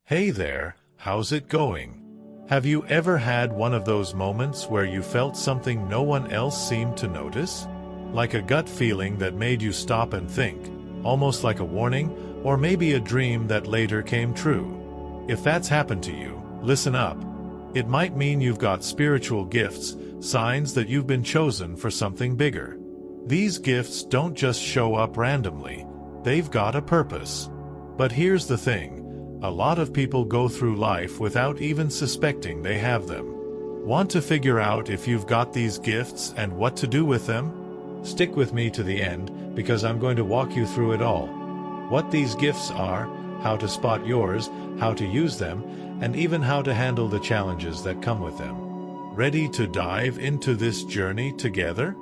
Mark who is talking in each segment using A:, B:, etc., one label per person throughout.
A: Hey there, how's it going? Have you ever had one of those moments where you felt something no one else seemed to notice? Like a gut feeling that made you stop and think, almost like a warning, or maybe a dream that later came true. If that's happened to you, listen up. It might mean you've got spiritual gifts, signs that you've been chosen for something bigger. These gifts don't just show up randomly, they've got a purpose. But here's the thing. A lot of people go through life without even suspecting they have them. Want to figure out if you've got these gifts and what to do with them? Stick with me to the end, because I'm going to walk you through it all. What these gifts are, how to spot yours, how to use them, and even how to handle the challenges that come with them. Ready to dive into this journey together?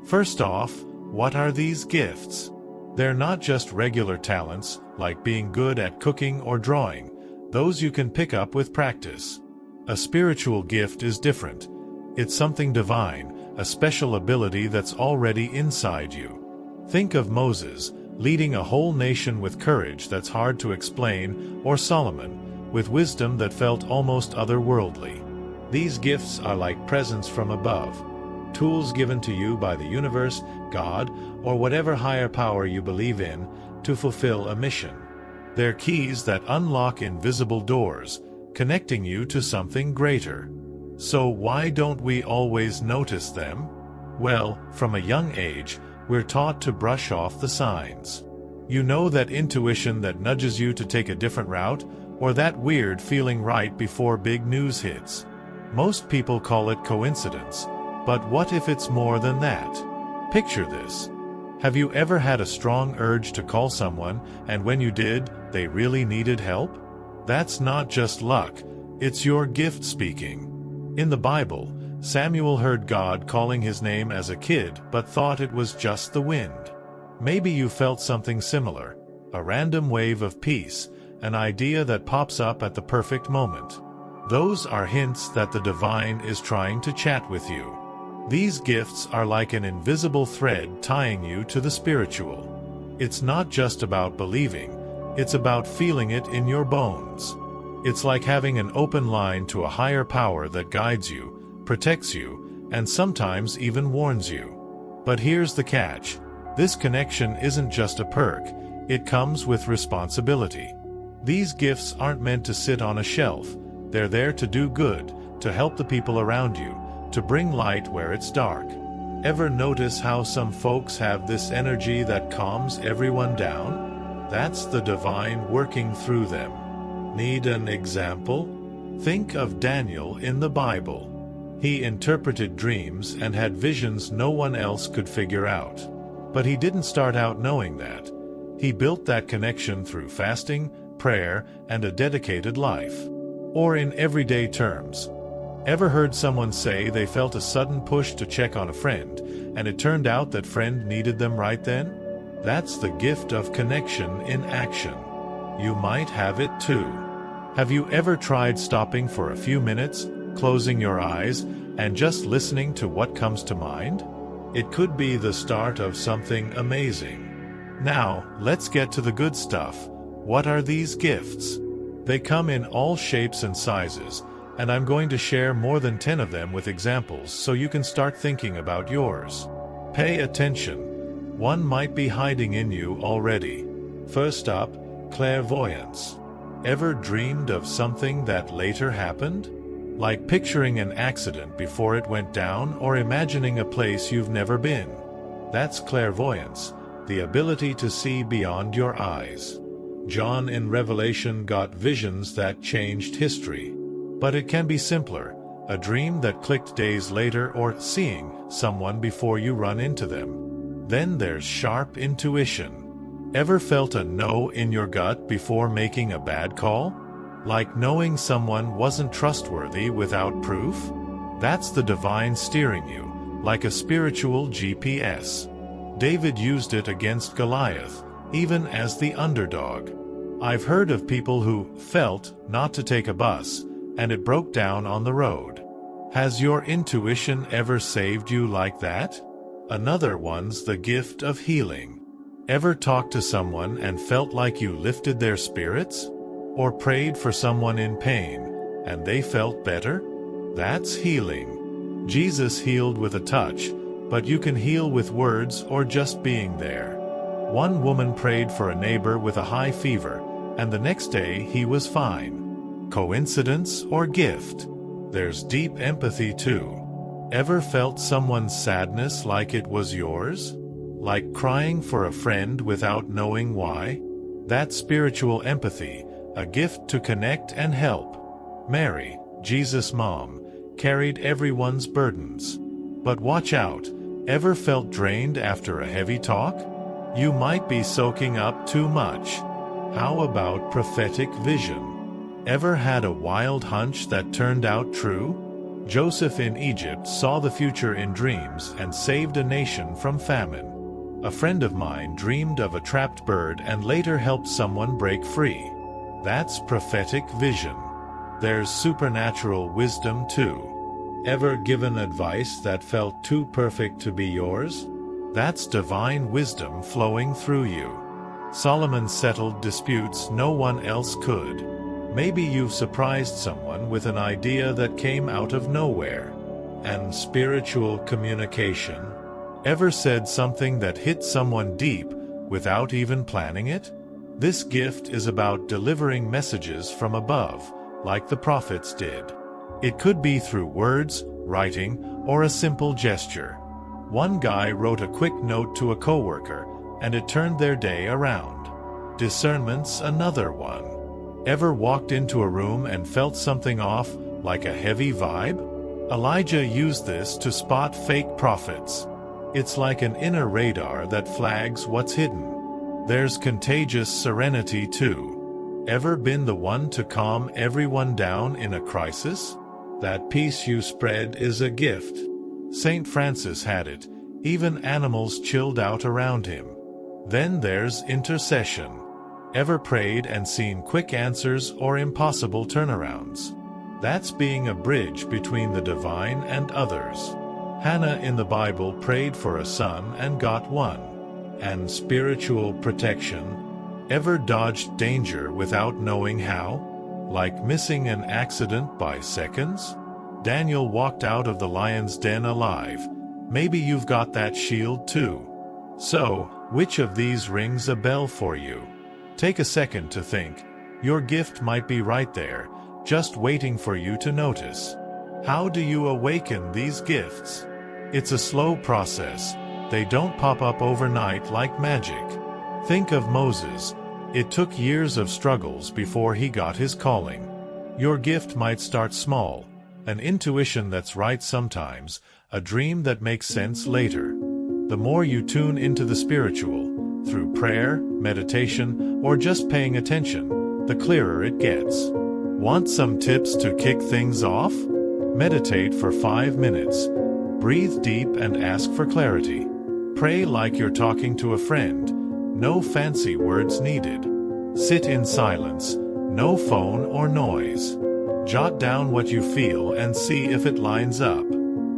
A: First off, what are these gifts? They're not just regular talents, like being good at cooking or drawing. Those you can pick up with practice. A spiritual gift is different. It's something divine, a special ability that's already inside you. Think of Moses, leading a whole nation with courage that's hard to explain, or Solomon, with wisdom that felt almost otherworldly. These gifts are like presents from above. Tools given to you by the universe, God, or whatever higher power you believe in, to fulfill a mission. They're keys that unlock invisible doors, connecting you to something greater. So why don't we always notice them? Well, from a young age, we're taught to brush off the signs. You know, that intuition that nudges you to take a different route, or that weird feeling right before big news hits. Most people call it coincidence. But what if it's more than that? Picture this. Have you ever had a strong urge to call someone, and when you did, they really needed help? That's not just luck, it's your gift speaking. In the Bible, Samuel heard God calling his name as a kid but thought it was just the wind. Maybe you felt something similar, a random wave of peace, an idea that pops up at the perfect moment. Those are hints that the divine is trying to chat with you. These gifts are like an invisible thread tying you to the spiritual. It's not just about believing, it's about feeling it in your bones. It's like having an open line to a higher power that guides you, protects you, and sometimes even warns you. But here's the catch. This connection isn't just a perk, it comes with responsibility. These gifts aren't meant to sit on a shelf, they're there to do good, to help the people around you, to bring light where it's dark. Ever notice how some folks have this energy that calms everyone down? That's the divine working through them. Need an example? Think of Daniel in the Bible. He interpreted dreams and had visions no one else could figure out. But he didn't start out knowing that. He built that connection through fasting, prayer, and a dedicated life. Or in everyday terms, ever heard someone say they felt a sudden push to check on a friend, and it turned out that friend needed them right then? That's the gift of connection in action. You might have it too. Have you ever tried stopping for a few minutes, closing your eyes, and just listening to what comes to mind? It could be the start of something amazing. Now, let's get to the good stuff. What are these gifts? They come in all shapes and sizes, and I'm going to share more than 10 of them with examples so you can start thinking about yours. Pay attention. One might be hiding in you already. First up, clairvoyance. Ever dreamed of something that later happened? Like picturing an accident before it went down, or imagining a place you've never been. That's clairvoyance, the ability to see beyond your eyes. John in Revelation got visions that changed history. But it can be simpler, a dream that clicked days later, or seeing someone before you run into them. Then there's sharp intuition. Ever felt a no in your gut before making a bad call? Like knowing someone wasn't trustworthy without proof? That's the divine steering you, like a spiritual GPS. David used it against Goliath, even as the underdog. I've heard of people who felt not to take a bus, and it broke down on the road. Has your intuition ever saved you like that? Another one's the gift of healing. Ever talked to someone and felt like you lifted their spirits? Or prayed for someone in pain, and they felt better? That's healing. Jesus healed with a touch, but you can heal with words or just being there. One woman prayed for a neighbor with a high fever, and the next day he was fine. Coincidence or gift? There's deep empathy too. Ever felt someone's sadness like it was yours? Like crying for a friend without knowing why? That's spiritual empathy, a gift to connect and help. Mary, Jesus' mom, carried everyone's burdens. But watch out, ever felt drained after a heavy talk? You might be soaking up too much. How about prophetic vision? Ever had a wild hunch that turned out true? Joseph in Egypt saw the future in dreams and saved a nation from famine. A friend of mine dreamed of a trapped bird and later helped someone break free. That's prophetic vision. There's supernatural wisdom too. Ever given advice that felt too perfect to be yours? That's divine wisdom flowing through you. Solomon settled disputes no one else could. Maybe you've surprised someone with an idea that came out of nowhere. And spiritual communication. Ever said something that hit someone deep without even planning it? This gift is about delivering messages from above, like the prophets did. It could be through words, writing, or a simple gesture. One guy wrote a quick note to a coworker, and it turned their day around. Discernment's another one. Ever walked into a room and felt something off, like a heavy vibe? Elijah used this to spot fake prophets. It's like an inner radar that flags what's hidden. There's contagious serenity too. Ever been the one to calm everyone down in a crisis? That peace you spread is a gift. Saint Francis had it. Even animals chilled out around him. Then there's intercession. Ever prayed and seen quick answers or impossible turnarounds? That's being a bridge between the divine and others. Hannah in the Bible prayed for a son and got one. And spiritual protection. Ever dodged danger without knowing how? Like missing an accident by seconds? Daniel walked out of the lion's den alive. Maybe you've got that shield too. So, which of these rings a bell for you? Take a second to think. Your gift might be right there, just waiting for you to notice. How do you awaken these gifts? It's a slow process. They don't pop up overnight like magic. Think of Moses. It took years of struggles before he got his calling. Your gift might start small. An intuition that's right sometimes, a dream that makes sense later. The more you tune into the spiritual, through prayer, meditation, or just paying attention, the clearer it gets. Want some tips to kick things off? Meditate for 5 minutes. Breathe deep and ask for clarity. Pray like you're talking to a friend. No fancy words needed. Sit in silence. No phone or noise. Jot down what you feel and see if it lines up.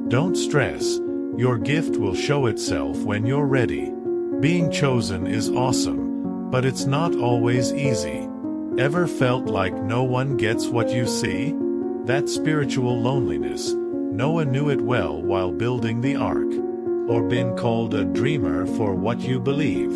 A: Don't stress. Your gift will show itself when you're ready. Being chosen is awesome, but it's not always easy. Ever felt like no one gets what you see? That's spiritual loneliness. Noah knew it well while building the ark. Or been called a dreamer for what you believe.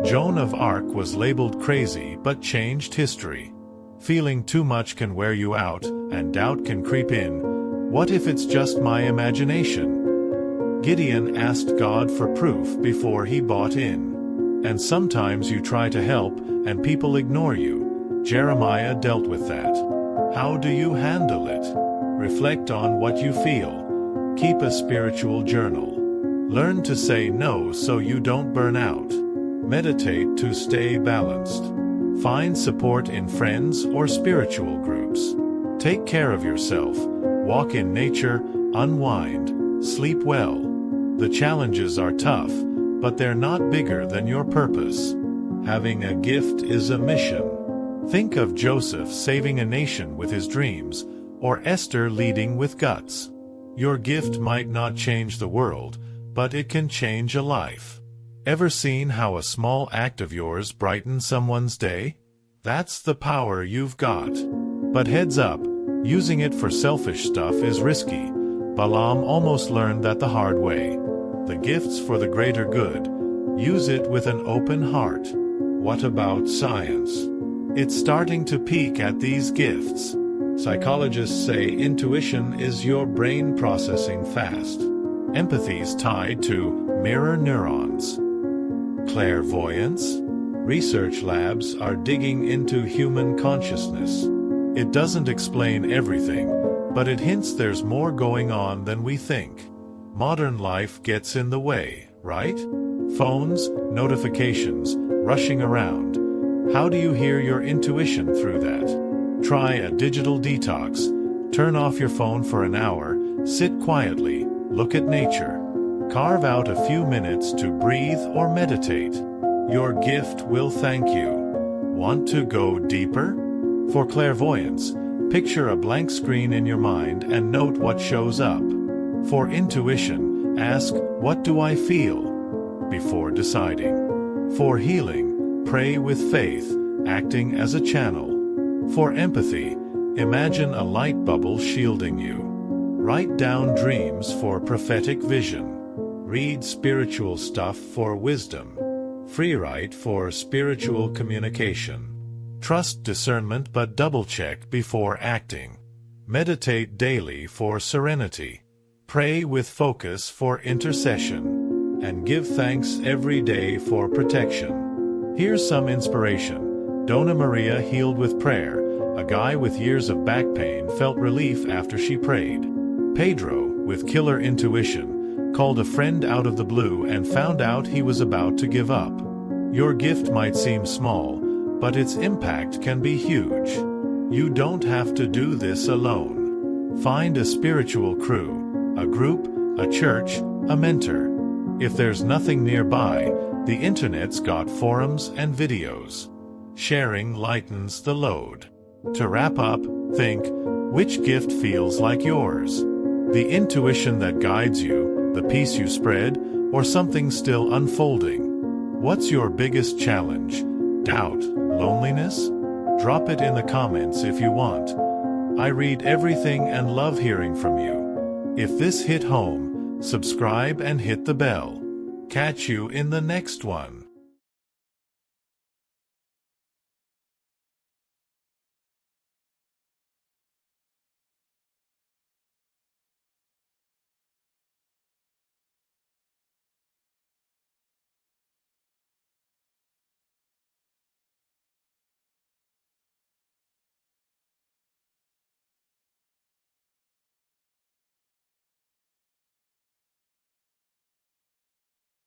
A: Joan of Arc was labeled crazy but changed history. Feeling too much can wear you out, and doubt can creep in. What if it's just my imagination? Gideon asked God for proof before he bought in. And sometimes you try to help, and people ignore you. Jeremiah dealt with that. How do you handle it? Reflect on what you feel. Keep a spiritual journal. Learn to say no so you don't burn out. Meditate to stay balanced. Find support in friends or spiritual groups. Take care of yourself. Walk in nature, unwind, sleep well. The challenges are tough, but they're not bigger than your purpose. Having a gift is a mission. Think of Joseph saving a nation with his dreams, or Esther leading with guts. Your gift might not change the world, but it can change a life. Ever seen how a small act of yours brightens someone's day? That's the power you've got. But heads up, using it for selfish stuff is risky. Balaam almost learned that the hard way. The gift's for the greater good. Use it with an open heart. What about science? It's starting to peek at these gifts. Psychologists say intuition is your brain processing fast. Empathy's tied to mirror neurons. Clairvoyance? Research labs are digging into human consciousness. It doesn't explain everything, but it hints there's more going on than we think. Modern life gets in the way, right? Phones, notifications, rushing around. How do you hear your intuition through that? Try a digital detox. Turn off your phone for an hour, sit quietly, look at nature. Carve out a few minutes to breathe or meditate. Your gift will thank you. Want to go deeper? For clairvoyance, picture a blank screen in your mind and note what shows up. For intuition, ask, "What do I feel?" before deciding. For healing, pray with faith, acting as a channel. For empathy, imagine a light bubble shielding you. Write down dreams for prophetic vision. Read spiritual stuff for wisdom. Freewrite for spiritual communication. Trust discernment but double-check before acting. Meditate daily for serenity. Pray with focus for intercession. And give thanks every day for protection. Here's some inspiration. Donna Maria healed with prayer. A guy with years of back pain felt relief after she prayed. Pedro, with killer intuition, called a friend out of the blue and found out he was about to give up. Your gift might seem small, but its impact can be huge. You don't have to do this alone. Find a spiritual crew, a group, a church, a mentor. If there's nothing nearby, the internet's got forums and videos. Sharing lightens the load. To wrap up, think, which gift feels like yours? The intuition that guides you, the peace you spread, or something still unfolding? What's your biggest challenge? Doubt? Loneliness? Drop it in the comments if you want. I read everything and love hearing from you. If this hit home, subscribe and hit the bell. Catch you in the next one.